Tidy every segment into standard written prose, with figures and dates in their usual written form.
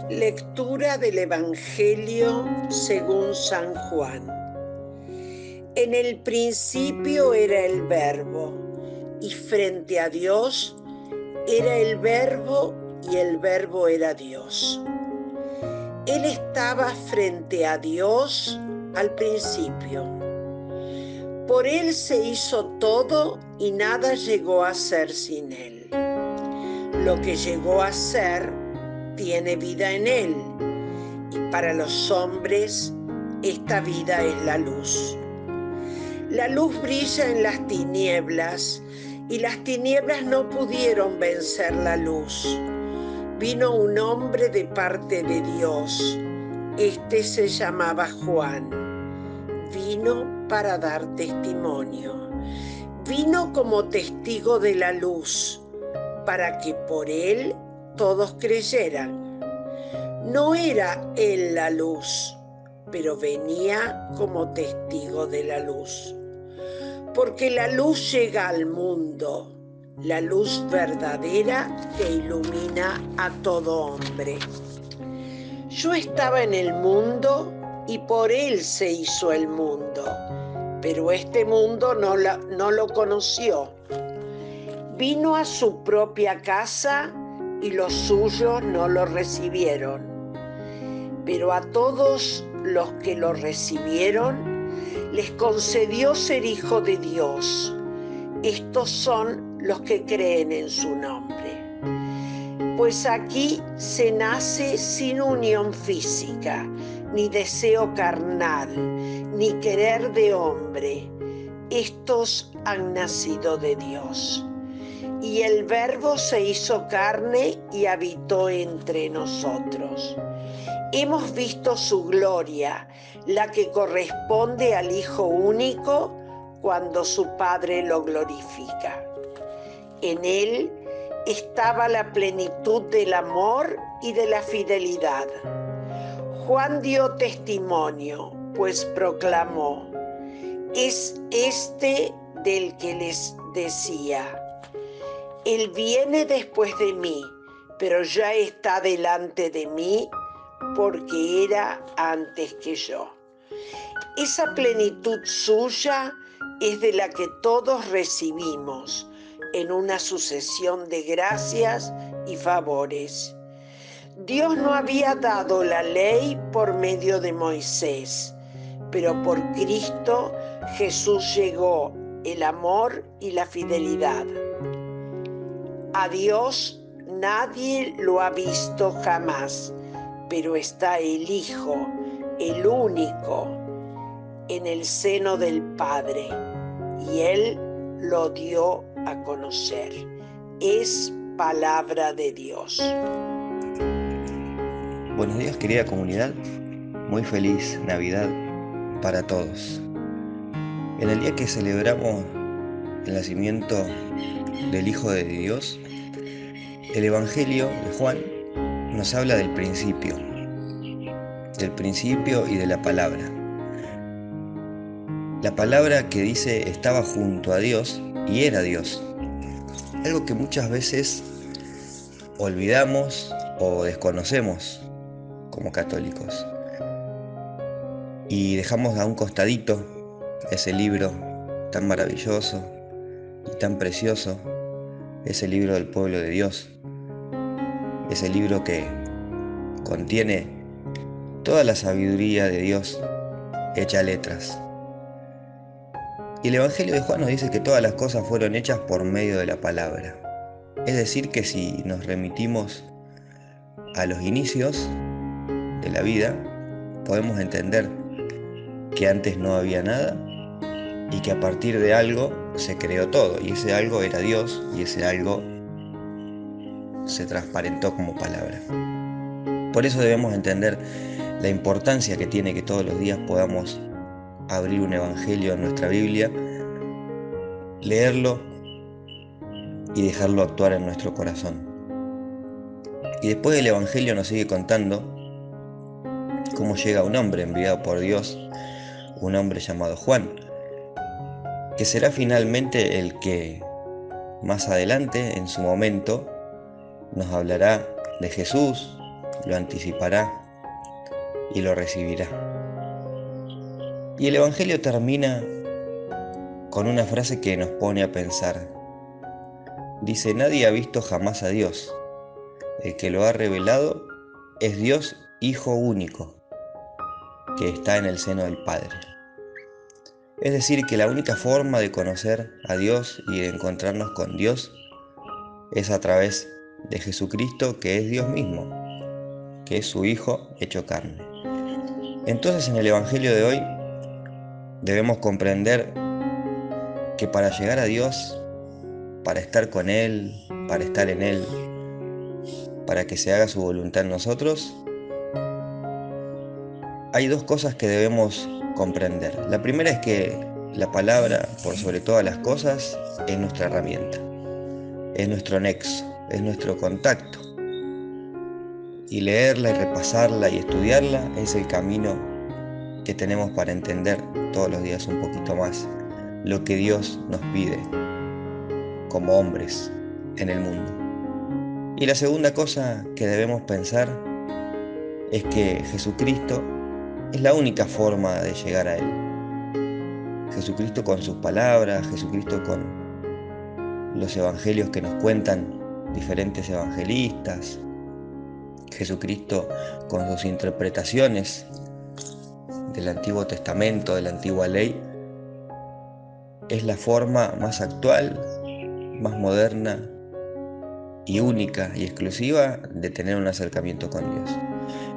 Lectura del Evangelio según San Juan. En el principio era el Verbo, y frente a Dios era el Verbo, y el Verbo era Dios. Él estaba frente a Dios al principio. Por Él se hizo todo y nada llegó a ser sin Él. Lo que llegó a ser tiene vida en Él, y para los hombres esta vida es la luz. La luz brilla en las tinieblas, y las tinieblas no pudieron vencer la luz. Vino un hombre de parte de Dios. Este se llamaba Juan. Vino para dar testimonio. Vino como testigo de la luz, para que por él todos creyeran. No era él la luz, pero venía como testigo de la luz. Porque la luz llega al mundo, la luz verdadera que ilumina a todo hombre. Yo estaba en el mundo y por él se hizo el mundo, pero este mundo no lo conoció. Vino a su propia casa y los suyos no lo recibieron. Pero a todos los que lo recibieron, les concedió ser hijo de Dios. Estos son los que creen en su nombre. Pues aquí se nace sin unión física, ni deseo carnal, ni querer de hombre. Estos han nacido de Dios. Y el Verbo se hizo carne y habitó entre nosotros. Hemos visto su gloria, la que corresponde al Hijo único cuando su Padre lo glorifica. En él estaba la plenitud del amor y de la fidelidad. Juan dio testimonio, pues proclamó: es este del que les decía: Él viene después de mí, pero ya está delante de mí, porque era antes que yo. Esa plenitud suya es de la que todos recibimos en una sucesión de gracias y favores. Dios no había dado la ley por medio de Moisés, pero por Cristo Jesús llegó el amor y la fidelidad. A Dios nadie lo ha visto jamás, pero está el Hijo, el único, en el seno del Padre, y Él lo dio a conocer. Es palabra de Dios. Buenos días, querida comunidad. Muy feliz Navidad para todos. En el día que celebramos el nacimiento del Hijo de Dios, el Evangelio de Juan nos habla del principio y de la palabra. La palabra que dice estaba junto a Dios y era Dios. Algo que muchas veces olvidamos o desconocemos como católicos. Y dejamos a un costadito ese libro tan maravilloso y tan precioso, ese libro del pueblo de Dios, ese libro que contiene toda la sabiduría de Dios hecha letras. Y el Evangelio de Juan nos dice que todas las cosas fueron hechas por medio de la palabra. Es decir, que si nos remitimos a los inicios de la vida, podemos entender que antes no había nada y que a partir de algo se creó todo, y ese algo era Dios, y ese algo se transparentó como palabra. Por eso debemos entender la importancia que tiene que todos los días podamos abrir un evangelio en nuestra Biblia, leerlo y dejarlo actuar en nuestro corazón. Y después del evangelio nos sigue contando cómo llega un hombre enviado por Dios, un hombre llamado Juan, que será finalmente el que más adelante, en su momento, nos hablará de Jesús lo anticipará y lo recibirá. Y el Evangelio termina con una frase que nos pone a pensar. Dice: nadie ha visto jamás a Dios. El que lo ha revelado es Dios Hijo único, que está en el seno del Padre. Es decir, que la única forma de conocer a Dios y de encontrarnos con Dios es a través de Jesucristo, que es Dios mismo, que es su Hijo hecho carne. Entonces, en el Evangelio de hoy debemos comprender que para llegar a Dios, para estar con Él, para estar en Él, para que se haga su voluntad en nosotros, hay dos cosas que debemos comprender. La primera es que la palabra, por sobre todas las cosas, es nuestra herramienta, es nuestro nexo, es nuestro contacto. Y leerla y repasarla y estudiarla es el camino que tenemos para entender todos los días un poquito más lo que Dios nos pide como hombres en el mundo. Y la segunda cosa que debemos pensar es que Jesucristo es la única forma de llegar a Él. Jesucristo con sus palabras, Jesucristo con los evangelios que nos cuentan diferentes evangelistas, Jesucristo con sus interpretaciones del Antiguo Testamento, de la Antigua Ley, es la forma más actual, más moderna y única y exclusiva de tener un acercamiento con Dios.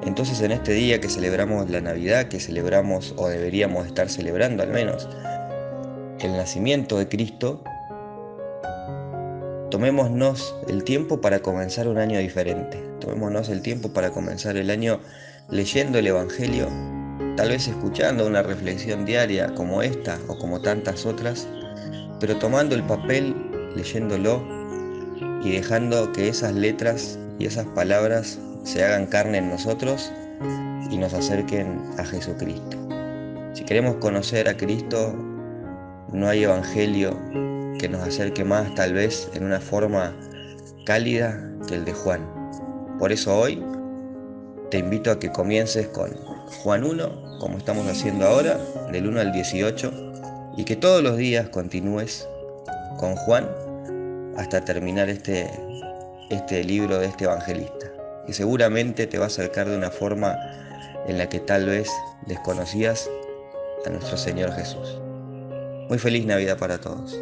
Entonces, en este día que celebramos la Navidad, que celebramos o deberíamos estar celebrando al menos el nacimiento de Cristo, tomémonos el tiempo para comenzar un año diferente. Tomémonos el tiempo para comenzar el año leyendo el Evangelio, tal vez escuchando una reflexión diaria como esta o como tantas otras, pero tomando el papel, leyéndolo y dejando que esas letras y esas palabras se hagan carne en nosotros y nos acerquen a Jesucristo. Si queremos conocer a Cristo, no hay evangelio que nos acerque más, tal vez en una forma cálida, que el de Juan. Por eso hoy te invito a que comiences con Juan 1, como estamos haciendo ahora, del 1 al 18, y que todos los días continúes con Juan hasta terminar este libro de este evangelista, que seguramente te va a acercar de una forma en la que tal vez desconocías a nuestro Señor Jesús. Muy feliz Navidad para todos.